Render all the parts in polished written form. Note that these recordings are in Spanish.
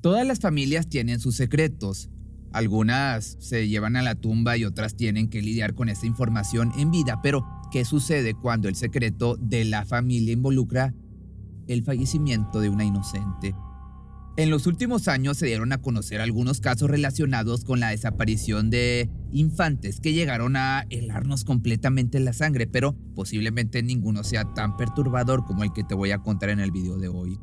Todas las familias tienen sus secretos. Algunas se llevan a la tumba y otras tienen que lidiar con esa información en vida. Pero, ¿qué sucede cuando el secreto de la familia involucra el fallecimiento de una inocente? En los últimos años se dieron a conocer algunos casos relacionados con la desaparición de infantes que llegaron a helarnos completamente la sangre, pero posiblemente ninguno sea tan perturbador como el que te voy a contar en el video de hoy.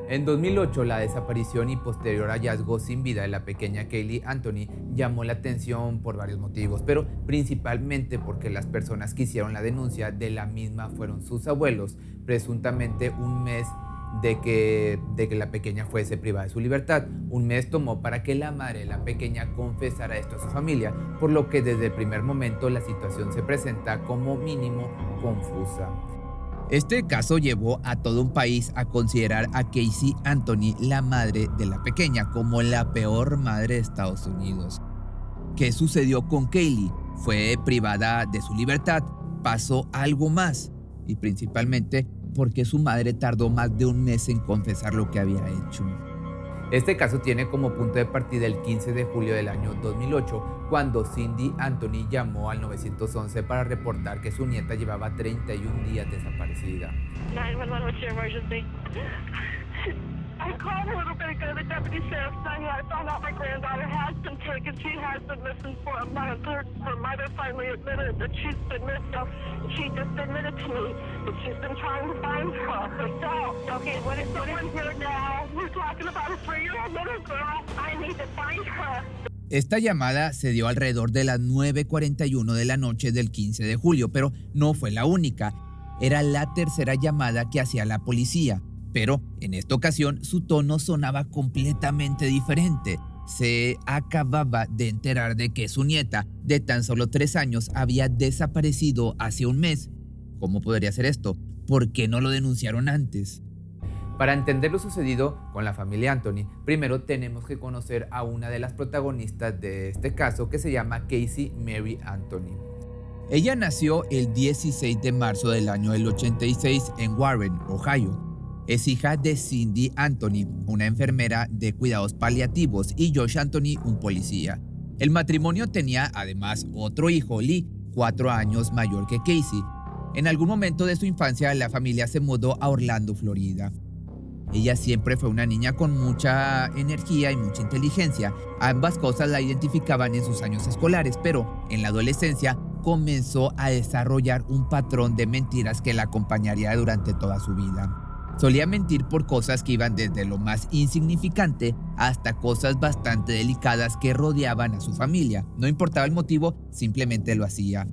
En 2008, la desaparición y posterior hallazgo sin vida de la pequeña Kaylee Anthony llamó la atención por varios motivos, pero principalmente porque las personas que hicieron la denuncia de la misma fueron sus abuelos, presuntamente un mes de que la pequeña fuese privada de su libertad. Un mes tomó para que la madre de la pequeña confesara esto a su familia, por lo que desde el primer momento la situación se presenta como mínimo confusa. Este caso llevó a todo un país a considerar a Casey Anthony, la madre de la pequeña, como la peor madre de Estados Unidos. ¿Qué sucedió con Kaylee? ¿Fue privada de su libertad? ¿Pasó algo más? Y principalmente, ¿por qué su madre tardó más de un mes en confesar lo que había hecho? Este caso tiene como punto de partida el 15 de julio del año 2008, cuando Cindy Anthony llamó al 911 para reportar que su nieta llevaba 31 días desaparecida. 911, what's your emergency? I called a little bit ago. The deputy sheriff said I found out my granddaughter has been taken. She has been missing for a month. Her mother finally admitted that she's been missing. She just admitted to me that she's been trying to find her herself. Okay, what is here now? We're talking about a 3-year-old little girl. I need to find her. Esta llamada se dio alrededor de las 9:41 de la noche del 15 de julio, pero no fue la única. Era la tercera llamada que hacía la policía, pero en esta ocasión su tono sonaba completamente diferente. Se acababa de enterar de que su nieta, de tan solo 3 años, había desaparecido hace un mes. ¿Cómo podría ser esto? ¿Por qué no lo denunciaron antes? Para entender lo sucedido con la familia Anthony, primero tenemos que conocer a una de las protagonistas de este caso, que se llama Casey Mary Anthony. Ella nació el 16 de marzo del año del 86 en Warren, Ohio. Es hija de Cindy Anthony, una enfermera de cuidados paliativos, y Josh Anthony, un policía. El matrimonio tenía además otro hijo, Lee, 4 años mayor que Casey. En algún momento de su infancia, la familia se mudó a Orlando, Florida. Ella siempre fue una niña con mucha energía y mucha inteligencia. Ambas cosas la identificaban en sus años escolares, pero en la adolescencia comenzó a desarrollar un patrón de mentiras que la acompañaría durante toda su vida. Solía mentir por cosas que iban desde lo más insignificante hasta cosas bastante delicadas que rodeaban a su familia. No importaba el motivo, simplemente lo hacía.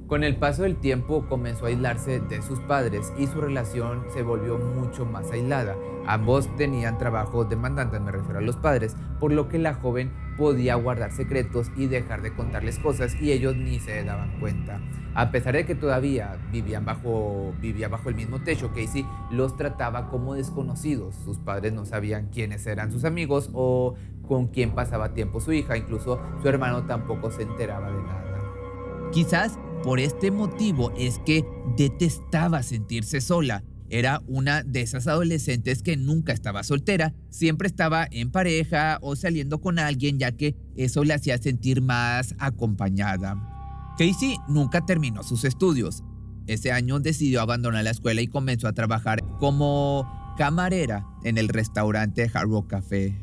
Con el paso del tiempo comenzó a aislarse de sus padres y su relación se volvió mucho más aislada. Ambos tenían trabajos demandantes, me refiero a los padres, por lo que la joven podía guardar secretos y dejar de contarles cosas y ellos ni se daban cuenta. A pesar de que todavía vivía bajo el mismo techo, Casey los trataba como desconocidos. Sus padres no sabían quiénes eran sus amigos o con quién pasaba tiempo su hija, incluso su hermano tampoco se enteraba de nada. Quizás por este motivo es que detestaba sentirse sola. Era una de esas adolescentes que nunca estaba soltera, siempre estaba en pareja o saliendo con alguien, ya que eso la hacía sentir más acompañada. Casey nunca terminó sus estudios. Ese año decidió abandonar la escuela y comenzó a trabajar como camarera en el restaurante Hard Rock Café.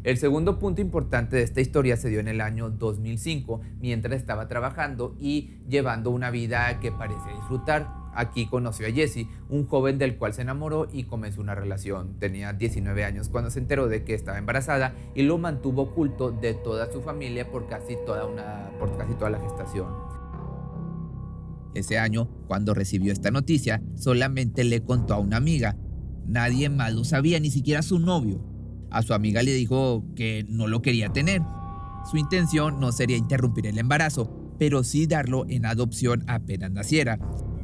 El segundo punto importante de esta historia se dio en el año 2005, mientras estaba trabajando y llevando una vida que parecía disfrutar. Aquí conoció a Jesse, un joven del cual se enamoró y comenzó una relación. Tenía 19 años cuando se enteró de que estaba embarazada y lo mantuvo oculto de toda su familia por casi toda la gestación. Ese año, cuando recibió esta noticia, solamente le contó a una amiga. Nadie más lo sabía, ni siquiera su novio. A su amiga le dijo que no lo quería tener. Su intención no sería interrumpir el embarazo, pero sí darlo en adopción apenas naciera,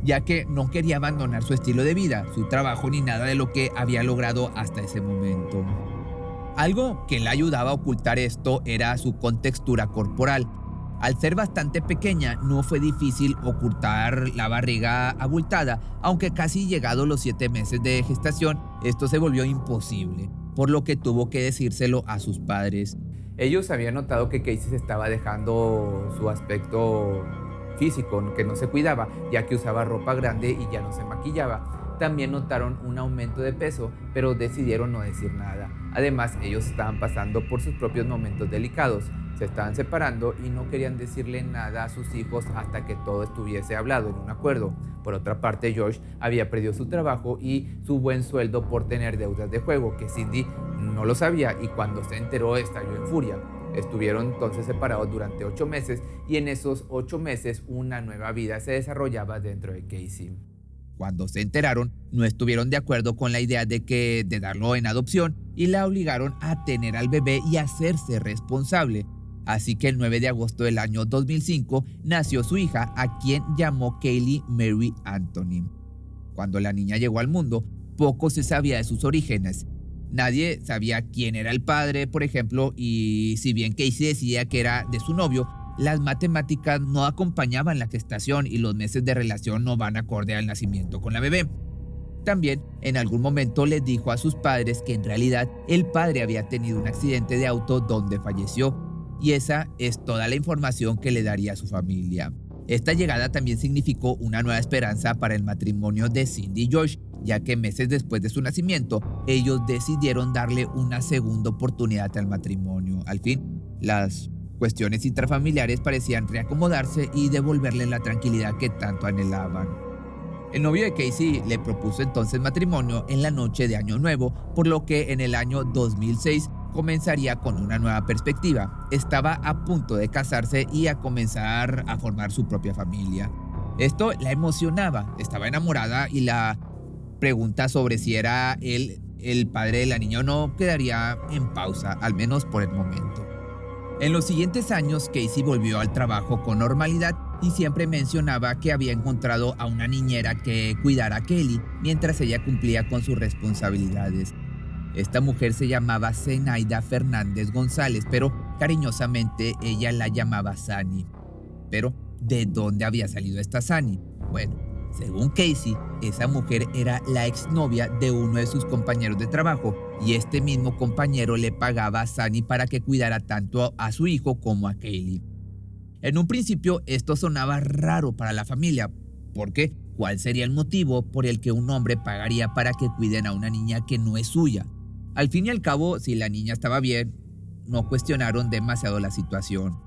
ya que no quería abandonar su estilo de vida, su trabajo ni nada de lo que había logrado hasta ese momento. Algo que le ayudaba a ocultar esto era su contextura corporal. Al ser bastante pequeña, no fue difícil ocultar la barriga abultada, aunque casi llegados los 7 meses de gestación, esto se volvió imposible, por lo que tuvo que decírselo a sus padres. Ellos habían notado que Casey se estaba dejando su aspecto físico, que no se cuidaba, ya que usaba ropa grande y ya no se maquillaba. También notaron un aumento de peso, pero decidieron no decir nada. Además, ellos estaban pasando por sus propios momentos delicados. Se estaban separando y no querían decirle nada a sus hijos hasta que todo estuviese hablado en un acuerdo. Por otra parte, Josh había perdido su trabajo y su buen sueldo por tener deudas de juego, que Cindy no lo sabía, y cuando se enteró estalló en furia. Estuvieron entonces separados durante 8 meses y en esos 8 meses una nueva vida se desarrollaba dentro de Casey. Cuando se enteraron, no estuvieron de acuerdo con la idea de darlo en adopción y la obligaron a tener al bebé y hacerse responsable. Así que el 9 de agosto del año 2005 nació su hija, a quien llamó Kaylee Mary Anthony. Cuando la niña llegó al mundo, poco se sabía de sus orígenes. Nadie sabía quién era el padre, por ejemplo, y si bien Casey decía que era de su novio, las matemáticas no acompañaban la gestación y los meses de relación no van acorde al nacimiento con la bebé. También, en algún momento les dijo a sus padres que en realidad el padre había tenido un accidente de auto donde falleció, y esa es toda la información que le daría a su familia. Esta llegada también significó una nueva esperanza para el matrimonio de Cindy y Josh, ya que meses después de su nacimiento, ellos decidieron darle una segunda oportunidad al matrimonio. Al fin, las cuestiones intrafamiliares parecían reacomodarse y devolverle la tranquilidad que tanto anhelaban. El novio de Casey le propuso entonces matrimonio en la noche de Año Nuevo, por lo que en el año 2006 comenzaría con una nueva perspectiva. Estaba a punto de casarse y a comenzar a formar su propia familia. Esto la emocionaba, estaba enamorada y la pregunta sobre si era él el padre de la niña o no quedaría en pausa, al menos por el momento. En los siguientes años, Casey volvió al trabajo con normalidad y siempre mencionaba que había encontrado a una niñera que cuidara a Kelly mientras ella cumplía con sus responsabilidades. Esta mujer se llamaba Zenaida Fernández González, pero cariñosamente ella la llamaba Sani. Pero, ¿de dónde había salido esta Sani? Bueno, según Casey, esa mujer era la exnovia de uno de sus compañeros de trabajo y este mismo compañero le pagaba a Sani para que cuidara tanto a su hijo como a Kaylee. En un principio esto sonaba raro para la familia, porque ¿cuál sería el motivo por el que un hombre pagaría para que cuiden a una niña que no es suya? Al fin y al cabo, si la niña estaba bien, no cuestionaron demasiado la situación.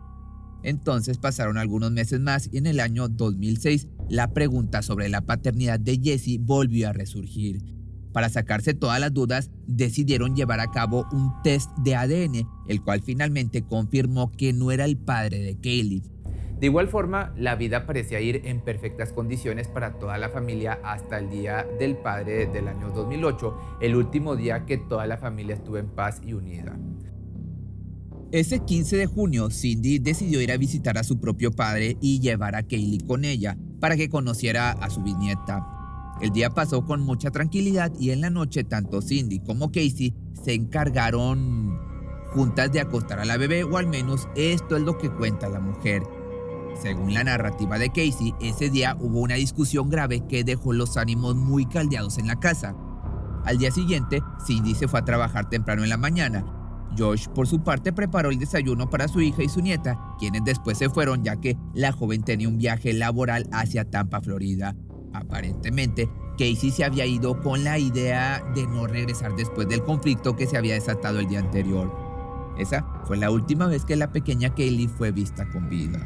Entonces pasaron algunos meses más y en el año 2006 la pregunta sobre la paternidad de Jesse volvió a resurgir. Para sacarse todas las dudas, decidieron llevar a cabo un test de ADN, el cual finalmente confirmó que no era el padre de Kaylee. De igual forma, la vida parecía ir en perfectas condiciones para toda la familia hasta el Día del Padre del año 2008, el último día que toda la familia estuvo en paz y unida. Ese 15 de junio, Cindy decidió ir a visitar a su propio padre y llevar a Kaylee con ella para que conociera a su bisnieta. El día pasó con mucha tranquilidad y en la noche tanto Cindy como Casey se encargaron juntas de acostar a la bebé, o al menos esto es lo que cuenta la mujer. Según la narrativa de Casey, ese día hubo una discusión grave que dejó los ánimos muy caldeados en la casa. Al día siguiente, Cindy se fue a trabajar temprano en la mañana. Josh, por su parte, preparó el desayuno para su hija y su nieta, quienes después se fueron ya que la joven tenía un viaje laboral hacia Tampa, Florida. Aparentemente, Casey se había ido con la idea de no regresar después del conflicto que se había desatado el día anterior. Esa fue la última vez que la pequeña Kaylee fue vista con vida.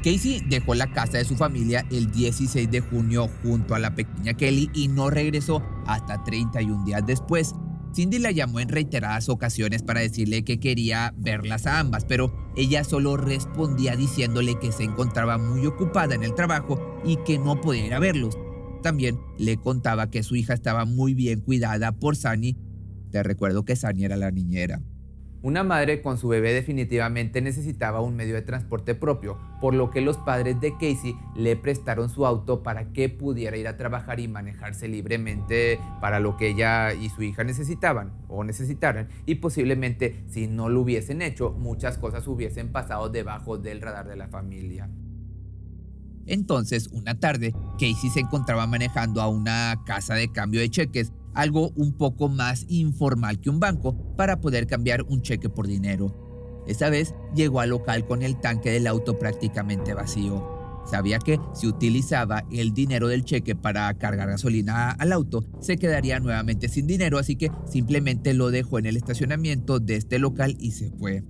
Casey dejó la casa de su familia el 16 de junio junto a la pequeña Kelly y no regresó hasta 31 días después. Cindy la llamó en reiteradas ocasiones para decirle que quería verlas a ambas, pero ella solo respondía diciéndole que se encontraba muy ocupada en el trabajo y que no podía ir a verlos. También le contaba que su hija estaba muy bien cuidada por Sani. Te recuerdo que Sani era la niñera. Una madre con su bebé definitivamente necesitaba un medio de transporte propio, por lo que los padres de Casey le prestaron su auto para que pudiera ir a trabajar y manejarse libremente para lo que ella y su hija necesitaban o necesitaran, y posiblemente si no lo hubiesen hecho, muchas cosas hubiesen pasado debajo del radar de la familia. Entonces, una tarde, Casey se encontraba manejando a una casa de cambio de cheques, algo un poco más informal que un banco, para poder cambiar un cheque por dinero. Esta vez llegó al local con el tanque del auto prácticamente vacío. Sabía que si utilizaba el dinero del cheque para cargar gasolina al auto, se quedaría nuevamente sin dinero, así que simplemente lo dejó en el estacionamiento de este local y se fue.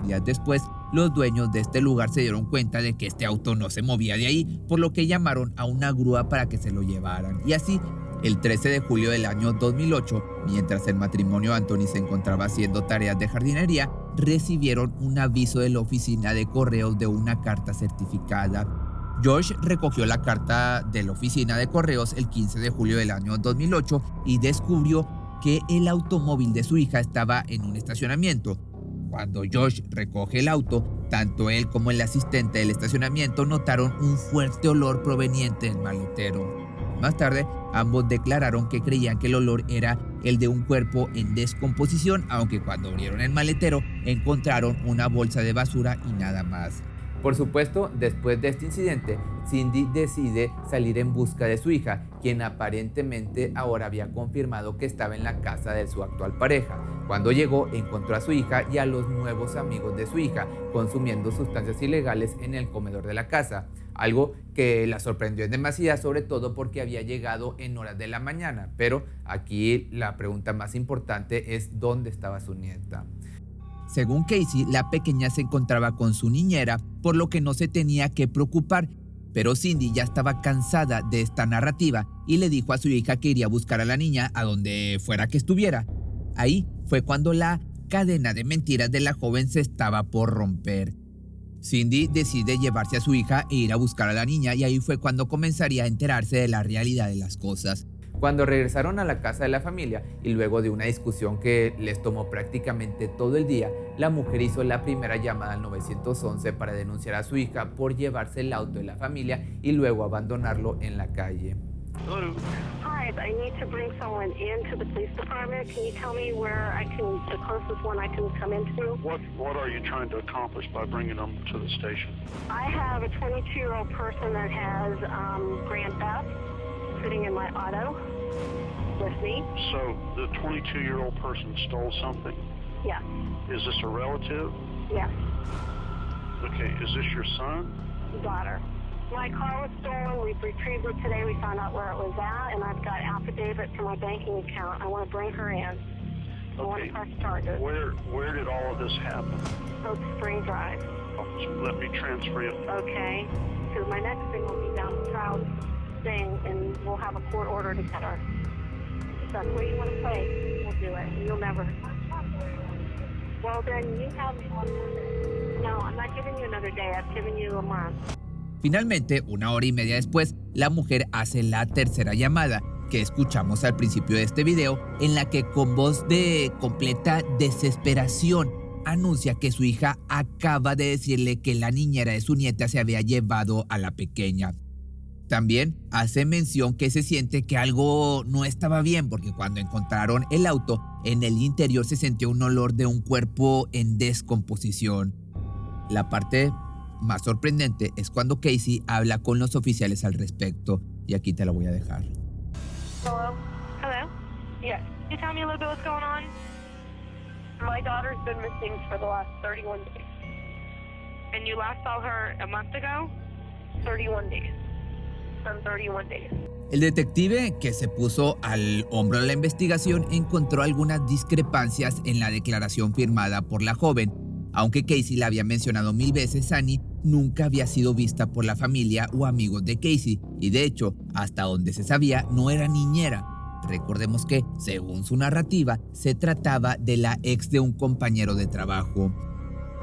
Días después, los dueños de este lugar se dieron cuenta de que este auto no se movía de ahí, por lo que llamaron a una grúa para que se lo llevaran. Y así, el 13 de julio del año 2008, mientras el matrimonio de Anthony se encontraba haciendo tareas de jardinería, recibieron un aviso de la oficina de correos de una carta certificada. George recogió la carta de la oficina de correos el 15 de julio del año 2008 y descubrió que el automóvil de su hija estaba en un estacionamiento. Cuando George recoge el auto, tanto él como el asistente del estacionamiento notaron un fuerte olor proveniente del maletero. Más tarde, ambos declararon que creían que el olor era el de un cuerpo en descomposición, aunque cuando abrieron el maletero encontraron una bolsa de basura y nada más. Por supuesto, después de este incidente, Cindy decide salir en busca de su hija, quien aparentemente ahora había confirmado que estaba en la casa de su actual pareja. Cuando llegó, encontró a su hija y a los nuevos amigos de su hija consumiendo sustancias ilegales en el comedor de la casa, algo que la sorprendió en demasía, sobre todo porque había llegado en horas de la mañana. Pero aquí la pregunta más importante es ¿dónde estaba su nieta? Según Casey, la pequeña se encontraba con su niñera, por lo que no se tenía que preocupar. Pero Cindy ya estaba cansada de esta narrativa y le dijo a su hija que iría a buscar a la niña a donde fuera que estuviera. Ahí fue cuando la cadena de mentiras de la joven se estaba por romper. Cindy decide llevarse a su hija e ir a buscar a la niña, y ahí fue cuando comenzaría a enterarse de la realidad de las cosas. Cuando regresaron a la casa de la familia y luego de una discusión que les tomó prácticamente todo el día, la mujer hizo la primera llamada al 911 para denunciar a su hija por llevarse el auto de la familia y luego abandonarlo en la calle. Hello. Hi, I need to bring someone into the police department. Can you tell me where the closest one I can come into? What are you trying to accomplish by bringing them to the station? I have a 22-year-old person that has Grand Theft sitting in my auto with me. So the 22-year-old person stole something? Yes. Is this a relative? Yes. Okay, is this your son? Daughter. My car was stolen. We've retrieved it today. We found out where it was at, and I've got affidavit from my banking account. I want to bring her in. I want to press charges. Where did all of this happen? Oak Spring Drive. Oh, let me transfer you. Okay. Because my next thing will be down the Trout thing, and we'll have a court order to get her. If that's where you want to play, we'll do it. You'll never. Well, then you have... No, I'm not giving you another day. I've given you a month. Finalmente, 1 hora y media después, la mujer hace la tercera llamada, que escuchamos al principio de este video, en la que con voz de completa desesperación anuncia que su hija acaba de decirle que la niñera de su nieta se había llevado a la pequeña. También hace mención que se siente que algo no estaba bien, porque cuando encontraron el auto, en el interior se sintió un olor de un cuerpo en descomposición. La parte más sorprendente es cuando Casey habla con los oficiales al respecto, y aquí te la voy a dejar. Hello? Hello? Yes. Can you tell me a little bit what's going on? My daughter's been missing for the last 31 days. And you last saw her a month ago? 31 days. From 31 days. El detective que se puso al hombro de la investigación encontró algunas discrepancias en la declaración firmada por la joven. Aunque Casey la había mencionado 1000 veces, Annie nunca había sido vista por la familia o amigos de Casey, y de hecho, hasta donde se sabía, no era niñera. Recordemos que, según su narrativa, se trataba de la ex de un compañero de trabajo.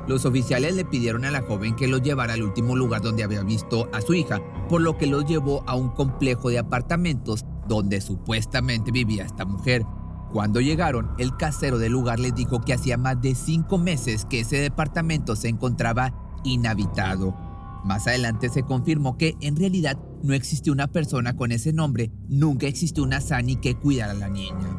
Los oficiales le pidieron a la joven que los llevara al último lugar donde había visto a su hija, por lo que los llevó a un complejo de apartamentos donde supuestamente vivía esta mujer. Cuando llegaron, el casero del lugar les dijo que hacía más de 5 meses que ese departamento se encontraba inhabitado. Más adelante se confirmó que en realidad no existió una persona con ese nombre, nunca existió una Sunny que cuidara a la niña.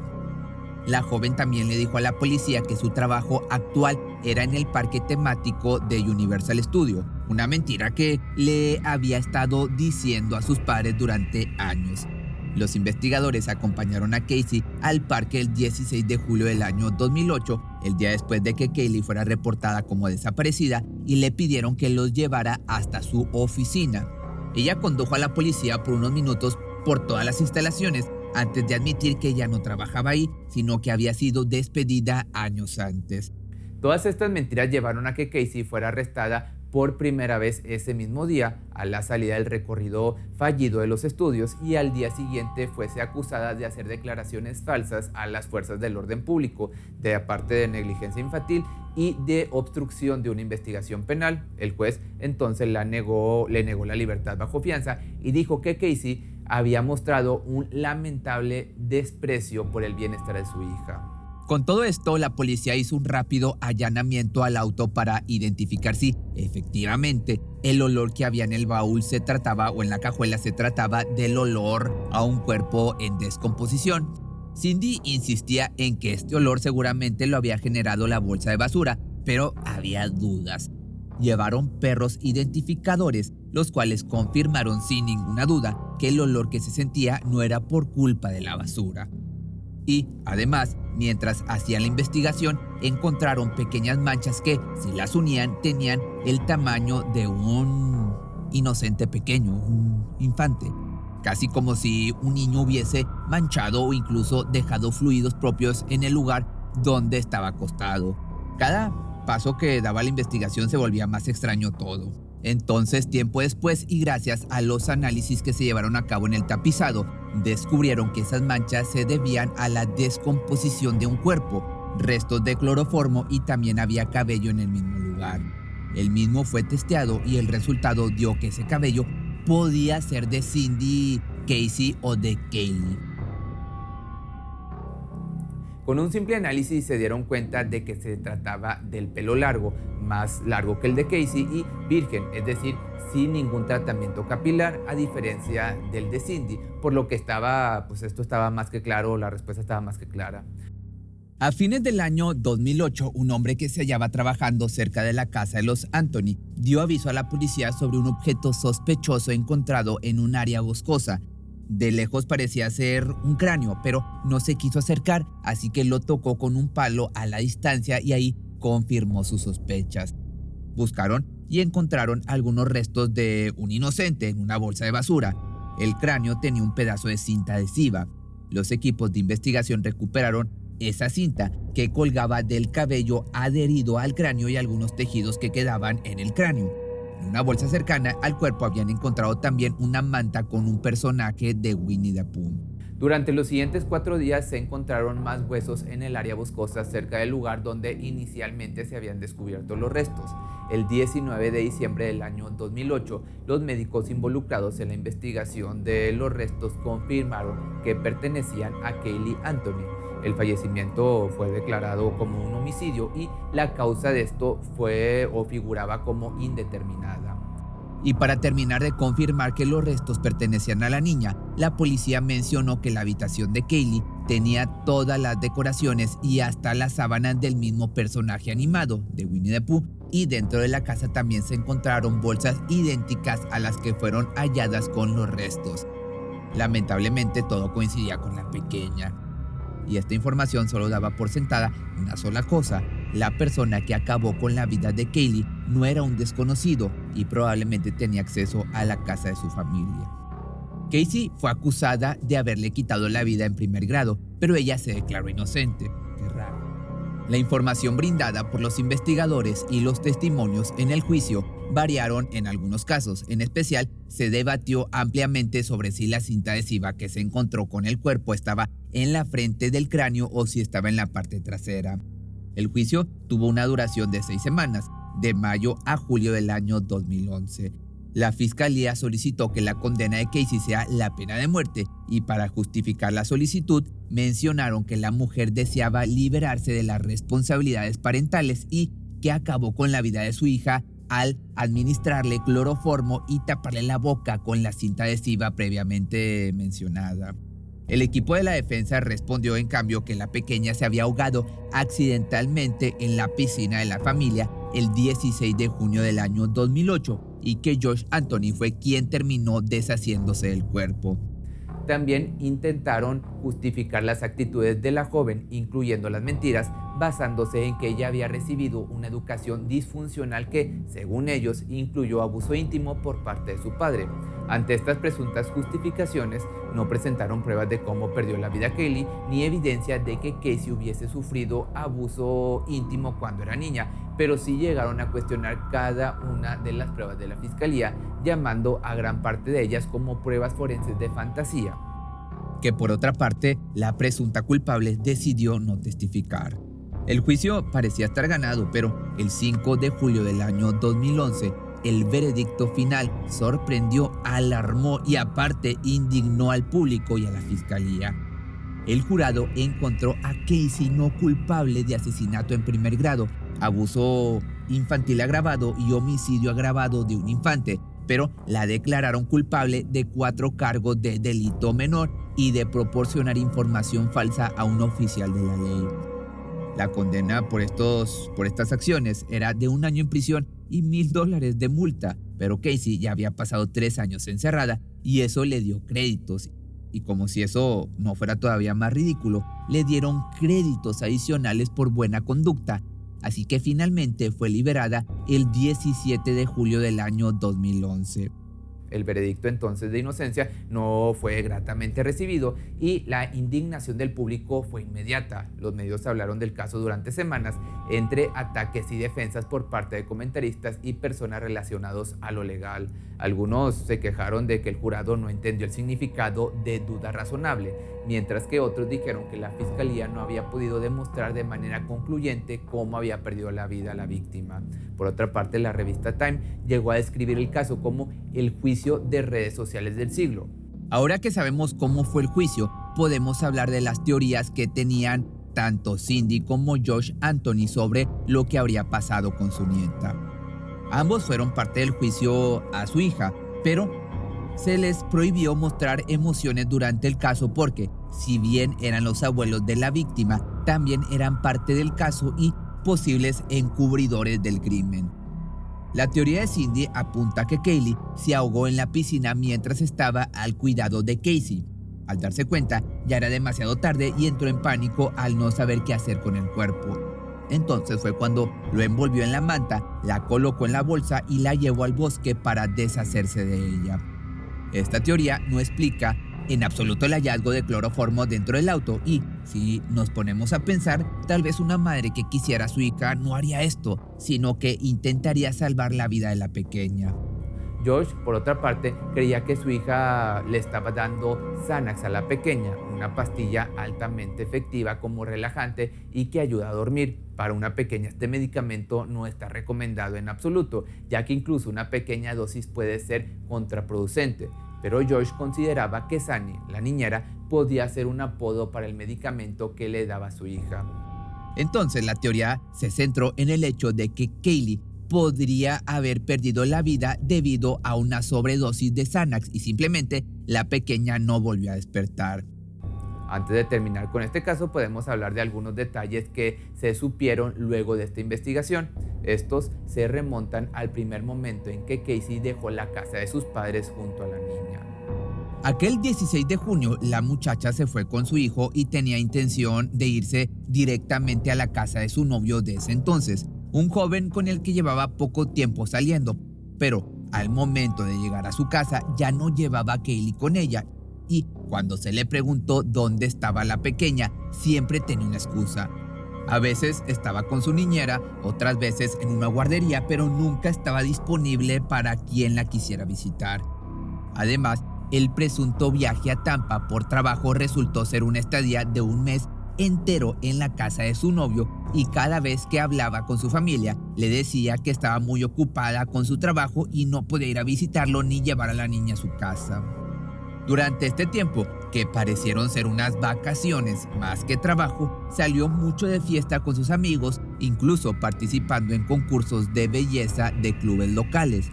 La joven también le dijo a la policía que su trabajo actual era en el parque temático de Universal Studios, una mentira que le había estado diciendo a sus padres durante años. Los investigadores acompañaron a Casey al parque el 16 de julio del año 2008, el día después de que Kaylee fuera reportada como desaparecida, y le pidieron que los llevara hasta su oficina. Ella condujo a la policía por unos minutos por todas las instalaciones antes de admitir que ella no trabajaba ahí, sino que había sido despedida años antes. Todas estas mentiras llevaron a que Casey fuera arrestada por primera vez ese mismo día a la salida del recorrido fallido de los estudios, y al día siguiente fuese acusada de hacer declaraciones falsas a las fuerzas del orden público, de aparte de negligencia infantil y de obstrucción de una investigación penal. El juez entonces le negó la libertad bajo fianza y dijo que Casey había mostrado un lamentable desprecio por el bienestar de su hija. Con todo esto, la policía hizo un rápido allanamiento al auto para identificar si efectivamente el olor que había en el baúl se trataba, o en la cajuela se trataba, del olor a un cuerpo en descomposición. Cindy insistía en que este olor seguramente lo había generado la bolsa de basura, pero había dudas. Llevaron perros identificadores, los cuales confirmaron sin ninguna duda que el olor que se sentía no era por culpa de la basura. Y, además, mientras hacían la investigación, encontraron pequeñas manchas que, si las unían, tenían el tamaño de un inocente pequeño, un infante. Casi como si un niño hubiese manchado o incluso dejado fluidos propios en el lugar donde estaba acostado. Cada paso que daba la investigación se volvía más extraño todo. Entonces, tiempo después, y gracias a los análisis que se llevaron a cabo en el tapizado, descubrieron que esas manchas se debían a la descomposición de un cuerpo, restos de cloroformo, y también había cabello en el mismo lugar. El mismo fue testeado y el resultado dio que ese cabello podía ser de Cindy, Casey o de Kaylee. Con un simple análisis se dieron cuenta de que se trataba del pelo largo, más largo que el de Casey, y virgen, es decir, sin ningún tratamiento capilar, a diferencia del de Cindy, por lo que esto estaba más que claro, la respuesta estaba más que clara. A fines del año 2008, un hombre que se hallaba trabajando cerca de la casa de los Anthony dio aviso a la policía sobre un objeto sospechoso encontrado en un área boscosa. De lejos parecía ser un cráneo, pero no se quiso acercar, así que lo tocó con un palo a la distancia y ahí confirmó sus sospechas. Buscaron y encontraron algunos restos de un inocente en una bolsa de basura. El cráneo tenía un pedazo de cinta adhesiva. Los equipos de investigación recuperaron esa cinta que colgaba del cabello adherido al cráneo y algunos tejidos que quedaban en el cráneo. En una bolsa cercana al cuerpo habían encontrado también una manta con un personaje de Winnie the Pooh. Durante los siguientes 4 días se encontraron más huesos en el área boscosa cerca del lugar donde inicialmente se habían descubierto los restos. El 19 de diciembre del año 2008, los médicos involucrados en la investigación de los restos confirmaron que pertenecían a Kaylee Anthony. El fallecimiento fue declarado como un homicidio y la causa de esto figuraba como indeterminada. Y para terminar de confirmar que los restos pertenecían a la niña, la policía mencionó que la habitación de Kaylee tenía todas las decoraciones y hasta las sábanas del mismo personaje animado de Winnie the Pooh, y dentro de la casa también se encontraron bolsas idénticas a las que fueron halladas con los restos. Lamentablemente todo coincidía con la pequeña. Y esta información solo daba por sentada una sola cosa: la persona que acabó con la vida de Kaylee no era un desconocido y probablemente tenía acceso a la casa de su familia. Casey fue acusada de haberle quitado la vida en primer grado, pero ella se declaró inocente. Qué raro. La información brindada por los investigadores y los testimonios en el juicio variaron en algunos casos. En especial, se debatió ampliamente sobre si la cinta adhesiva que se encontró con el cuerpo estaba en la frente del cráneo o si estaba en la parte trasera. El juicio tuvo una duración de 6 semanas, de mayo a julio del año 2011. La fiscalía solicitó que la condena de Casey sea la pena de muerte y para justificar la solicitud mencionaron que la mujer deseaba liberarse de las responsabilidades parentales y que acabó con la vida de su hija al administrarle cloroformo y taparle la boca con la cinta adhesiva previamente mencionada. El equipo de la defensa respondió en cambio que la pequeña se había ahogado accidentalmente en la piscina de la familia el 16 de junio del año 2008 y que Josh Anthony fue quien terminó deshaciéndose del cuerpo. También intentaron justificar las actitudes de la joven, incluyendo las mentiras, basándose en que ella había recibido una educación disfuncional que, según ellos, incluyó abuso íntimo por parte de su padre. Ante estas presuntas justificaciones, no presentaron pruebas de cómo perdió la vida Kaylee, ni evidencia de que Casey hubiese sufrido abuso íntimo cuando era niña, pero sí llegaron a cuestionar cada una de las pruebas de la fiscalía, llamando a gran parte de ellas como pruebas forenses de fantasía. Que por otra parte, la presunta culpable decidió no testificar. El juicio parecía estar ganado, pero el 5 de julio del año 2011, el veredicto final sorprendió, alarmó y aparte indignó al público y a la fiscalía. El jurado encontró a Casey no culpable de asesinato en primer grado, abuso infantil agravado y homicidio agravado de un infante, pero la declararon culpable de 4 cargos de delito menor y de proporcionar información falsa a un oficial de la ley. La condena por estas acciones era de 1 año en prisión y $1,000 de multa, pero Casey ya había pasado 3 años encerrada y eso le dio créditos. Y como si eso no fuera todavía más ridículo, le dieron créditos adicionales por buena conducta, así que finalmente fue liberada el 17 de julio del año 2011. El veredicto entonces de inocencia no fue gratamente recibido y la indignación del público fue inmediata. Los medios hablaron del caso durante semanas, entre ataques y defensas por parte de comentaristas y personas relacionados a lo legal. Algunos se quejaron de que el jurado no entendió el significado de duda razonable, mientras que otros dijeron que la fiscalía no había podido demostrar de manera concluyente cómo había perdido la vida la víctima. Por otra parte, la revista Time llegó a describir el caso como el juicio de redes sociales del siglo. Ahora que sabemos cómo fue el juicio, podemos hablar de las teorías que tenían tanto Cindy como Josh Anthony sobre lo que habría pasado con su nieta. Ambos fueron parte del juicio a su hija, pero se les prohibió mostrar emociones durante el caso porque, si bien eran los abuelos de la víctima, también eran parte del caso y posibles encubridores del crimen. La teoría de Cindy apunta que Kaylee se ahogó en la piscina mientras estaba al cuidado de Casey. Al darse cuenta, ya era demasiado tarde y entró en pánico al no saber qué hacer con el cuerpo. Entonces fue cuando lo envolvió en la manta, la colocó en la bolsa y la llevó al bosque para deshacerse de ella. Esta teoría no explica en absoluto el hallazgo de cloroformo dentro del auto y, si nos ponemos a pensar, tal vez una madre que quisiera a su hija no haría esto, sino que intentaría salvar la vida de la pequeña. Josh, por otra parte, creía que su hija le estaba dando Xanax a la pequeña, una pastilla altamente efectiva como relajante y que ayuda a dormir. Para una pequeña este medicamento no está recomendado en absoluto, ya que incluso una pequeña dosis puede ser contraproducente. Pero Josh consideraba que Sunny, la niñera, podía ser un apodo para el medicamento que le daba a su hija. Entonces la teoría se centró en el hecho de que Kaylee podría haber perdido la vida debido a una sobredosis de Xanax y simplemente la pequeña no volvió a despertar. Antes de terminar con este caso, podemos hablar de algunos detalles que se supieron luego de esta investigación. Estos se remontan al primer momento en que Casey dejó la casa de sus padres junto a la niña. Aquel 16 de junio, la muchacha se fue con su hijo y tenía intención de irse directamente a la casa de su novio de ese entonces, un joven con el que llevaba poco tiempo saliendo, pero al momento de llegar a su casa ya no llevaba a Kaylee con ella y cuando se le preguntó dónde estaba la pequeña, siempre tenía una excusa. A veces estaba con su niñera, otras veces en una guardería, pero nunca estaba disponible para quien la quisiera visitar. Además, el presunto viaje a Tampa por trabajo resultó ser una estadía de 1 mes entero en la casa de su novio y cada vez que hablaba con su familia le decía que estaba muy ocupada con su trabajo y no podía ir a visitarlo ni llevar a la niña a su casa. Durante este tiempo, que parecieron ser unas vacaciones más que trabajo, salió mucho de fiesta con sus amigos, incluso participando en concursos de belleza de clubes locales.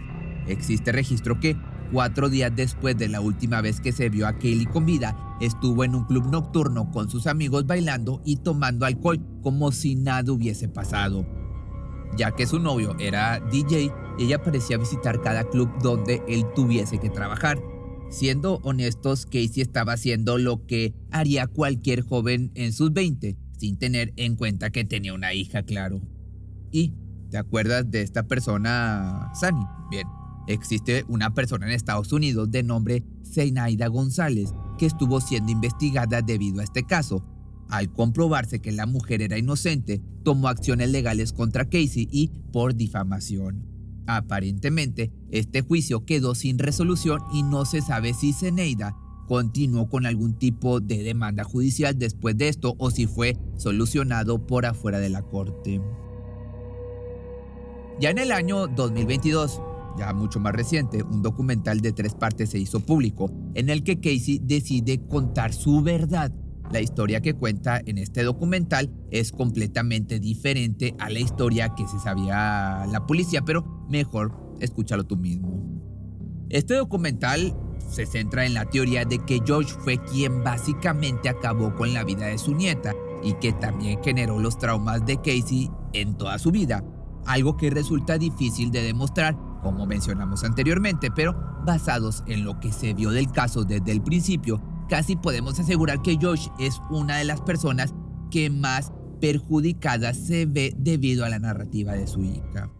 Existe registro que 4 días después de la última vez que se vio a Kaylee con vida, estuvo en un club nocturno con sus amigos bailando y tomando alcohol como si nada hubiese pasado. Ya que su novio era DJ, ella parecía visitar cada club donde él tuviese que trabajar. Siendo honestos, Casey estaba haciendo lo que haría cualquier joven en sus 20, sin tener en cuenta que tenía una hija, claro. ¿Y te acuerdas de esta persona, Sunny? Bien, existe una persona en Estados Unidos de nombre Zenaida González que estuvo siendo investigada debido a este caso. Al comprobarse que la mujer era inocente, tomó acciones legales contra Casey y por difamación. Aparentemente, este juicio quedó sin resolución y no se sabe si Zenaida continuó con algún tipo de demanda judicial después de esto o si fue solucionado por afuera de la corte. Ya en el año 2022, ya mucho más reciente, un documental de 3 partes se hizo público en el que Casey decide contar su verdad. La historia que cuenta en este documental es completamente diferente a la historia que se sabía la policía, pero mejor escúchalo tú mismo. Este documental se centra en la teoría de que George fue quien básicamente acabó con la vida de su nieta y que también generó los traumas de Casey en toda su vida, algo que resulta difícil de demostrar, como mencionamos anteriormente, pero basados en lo que se vio del caso desde el principio, casi podemos asegurar que Josh es una de las personas que más perjudicada se ve debido a la narrativa de su hija.